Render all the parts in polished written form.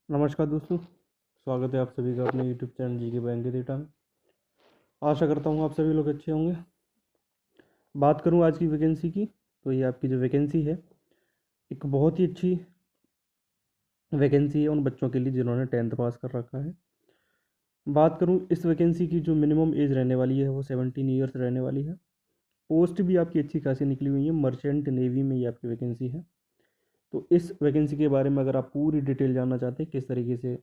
नमस्कार दोस्तों, स्वागत है आप सभी का अपने यूट्यूब चैनल जी के बैंक डेटा में। आशा करता हूँ आप सभी लोग अच्छे होंगे। बात करूँ आज की वैकेंसी की, तो ये आपकी जो वैकेंसी है एक बहुत ही अच्छी वैकेंसी है उन बच्चों के लिए जिन्होंने 10th पास कर रखा है। बात करूँ इस वैकेंसी की, जो मिनिमम एज रहने वाली है वो 17 ईयर्स रहने वाली है। पोस्ट भी आपकी अच्छी खासी निकली हुई है, मर्चेंट नेवी में ये आपकी वैकेंसी है। तो इस वैकेंसी के बारे में अगर आप पूरी डिटेल जानना चाहते हैं, किस तरीके से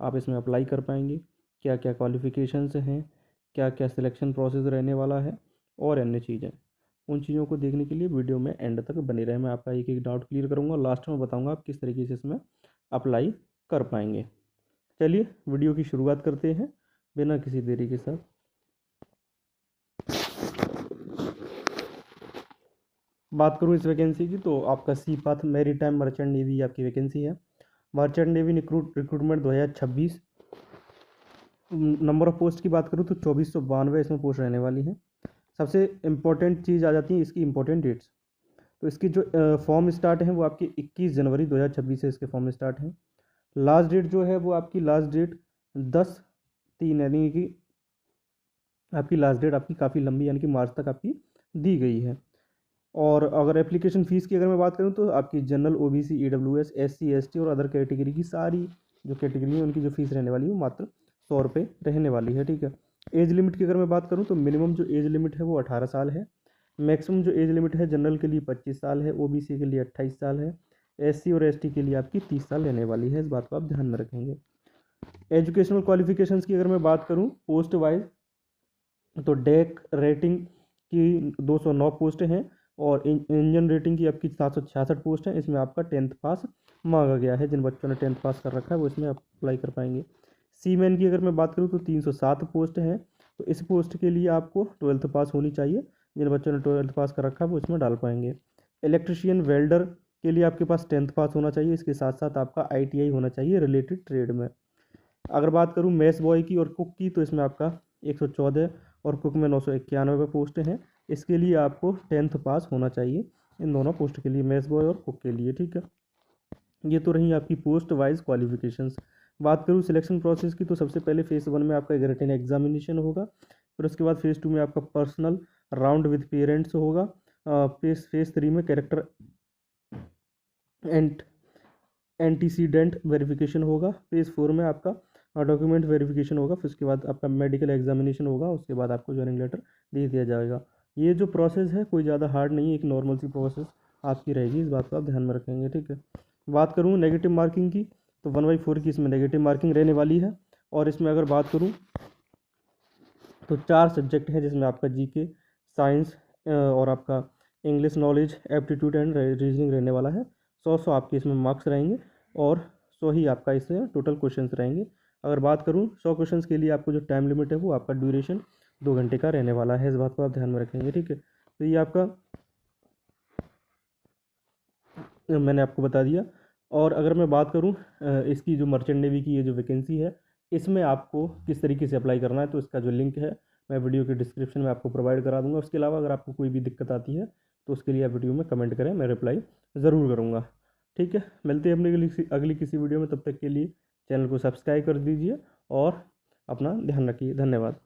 आप इसमें अप्लाई कर पाएंगे, क्या क्या क्वालिफ़िकेशंस हैं, क्या क्या सिलेक्शन प्रोसेस रहने वाला है और अन्य चीज़ें, उन चीज़ों को देखने के लिए वीडियो में एंड तक बने रहे। मैं आपका एक एक डाउट क्लियर करूँगा, लास्ट में बताऊँगा आप किस तरीके से इसमें अप्लाई कर पाएंगे। चलिए वीडियो की शुरुआत करते हैं बिना किसी देरी के साथ। बात करूँ इस वैकेंसी की, तो आपका सी पाथ मेरी टाइम मर्चेंट नेवी आपकी वैकेंसी है। Merchant navy recruitment 2026। Number of post की बात करूँ तो 2492 इसमें पोस्ट रहने वाली है। सबसे इम्पोर्टेंट चीज़ आ जाती है इसकी इम्पोर्टेंट डेट्स। तो इसकी जो फॉर्म स्टार्ट है वो आपकी 21 जनवरी 2026 से इसके फॉर्म स्टार्ट है। लास्ट डेट जो है वो आपकी लास्ट डेट 10/3, यानी कि आपकी लास्ट डेट आपकी काफ़ी लंबी, यानी कि मार्च तक आपकी दी गई है। और अगर एप्लीकेशन फ़ीस की अगर मैं बात करूँ तो आपकी general, OBC, EWS, SC, ST और अदर कैटेगरी की सारी जो कैटेगरी है उनकी जो फ़ीस रहने वाली है वो मात्र 100 रुपये रहने वाली है। ठीक है। एज लिमिट की अगर मैं बात करूँ तो मिनिमम जो एज लिमिट है वो 18 साल है। मैक्सिमम जो एज लिमिट है जनरल के लिए 25 साल है, ओबीसी के लिए 28 साल है, एससी और एसटी के लिए आपकी 30 साल रहने वाली है। इस बात को आप ध्यान में रखेंगे। एजुकेशनल क्वालिफिकेशंस की अगर मैं बात करूँ पोस्ट वाइज, तो डेक रेटिंग की 209 पोस्ट हैं और इंजन रेटिंग की आपकी 766 पोस्ट हैं। इसमें आपका 10th पास मांगा गया है। जिन बच्चों ने 10th पास कर रखा है वो इसमें अप्लाई कर पाएंगे। सीमैन की अगर मैं बात करूँ तो 307 पोस्ट हैं। तो इस पोस्ट के लिए आपको 12th पास होनी चाहिए। जिन बच्चों ने 12th पास कर रखा है वो इसमें डाल पाएंगे। इलेक्ट्रिशियन वेल्डर के लिए आपके पास 10th पास होना चाहिए। इसके साथ साथ आपका ITI होना चाहिए रिलेटेड ट्रेड में। अगर बात करूँ मेस बॉय की और कुक की, तो इसमें आपका 114 और कुक में 991 पोस्ट हैं। इसके लिए आपको 10th पास होना चाहिए इन दोनों पोस्ट के लिए, मेस बॉय और कुक के लिए। ठीक है। ये तो रही आपकी पोस्ट वाइज क्वालिफिकेशंस। बात करूँ सिलेक्शन प्रोसेस की, तो सबसे पहले फेज़ 1 में आपका एक रिटन एग्जामिनेशन होगा। फिर उसके बाद फेज़ 2 में आपका पर्सनल राउंड विद पेरेंट्स होगा। फेज़ 3 में कैरेक्टर एंड एंटीसीडेंट वेरिफिकेशन होगा। फेज़ 4 में आपका डॉक्यूमेंट वेरिफिकेशन होगा। फिर उसके बाद आपका मेडिकल एग्जामिनेशन होगा। उसके बाद आपको ज्वाइनिंग लेटर दे दिया जाएगा। ये जो प्रोसेस है कोई ज़्यादा हार्ड नहीं है, एक नॉर्मल सी प्रोसेस आपकी रहेगी। इस बात को आप ध्यान में रखेंगे। ठीक है। बात करूँ नेगेटिव मार्किंग की, तो 1/4 की इसमें नेगेटिव मार्किंग रहने वाली है। और इसमें अगर बात करूँ तो 4 सब्जेक्ट हैं, जिसमें आपका जीके, साइंस और आपका English knowledge, aptitude and reasoning रहने वाला है। 100 आपके इसमें मार्क्स रहेंगे और 100 ही आपका इसमें टोटल क्वेश्चंस रहेंगे। अगर बात करूँ 100 क्वेश्चंस के लिए आपको जो टाइम लिमिट है वो आपका ड्यूरेशन 2 घंटे का रहने वाला है। इस बात को आप ध्यान में रखेंगे। ठीक है। तो ये आपका मैंने आपको बता दिया। और अगर मैं बात करूं इसकी जो मर्चेंट नेवी की ये जो वैकेंसी है, इसमें आपको किस तरीके से अप्लाई करना है, तो इसका जो लिंक है मैं वीडियो के डिस्क्रिप्शन में आपको प्रोवाइड करा दूंगा। उसके अलावा अगर आपको कोई भी दिक्कत आती है तो उसके लिए आप वीडियो में कमेंट करें, मैं रिप्लाई ज़रूर करूँगा। ठीक है। मिलते हैं अपने अगली किसी वीडियो में। तब तक के लिए चैनल को सब्सक्राइब कर दीजिए और अपना ध्यान रखिए। धन्यवाद।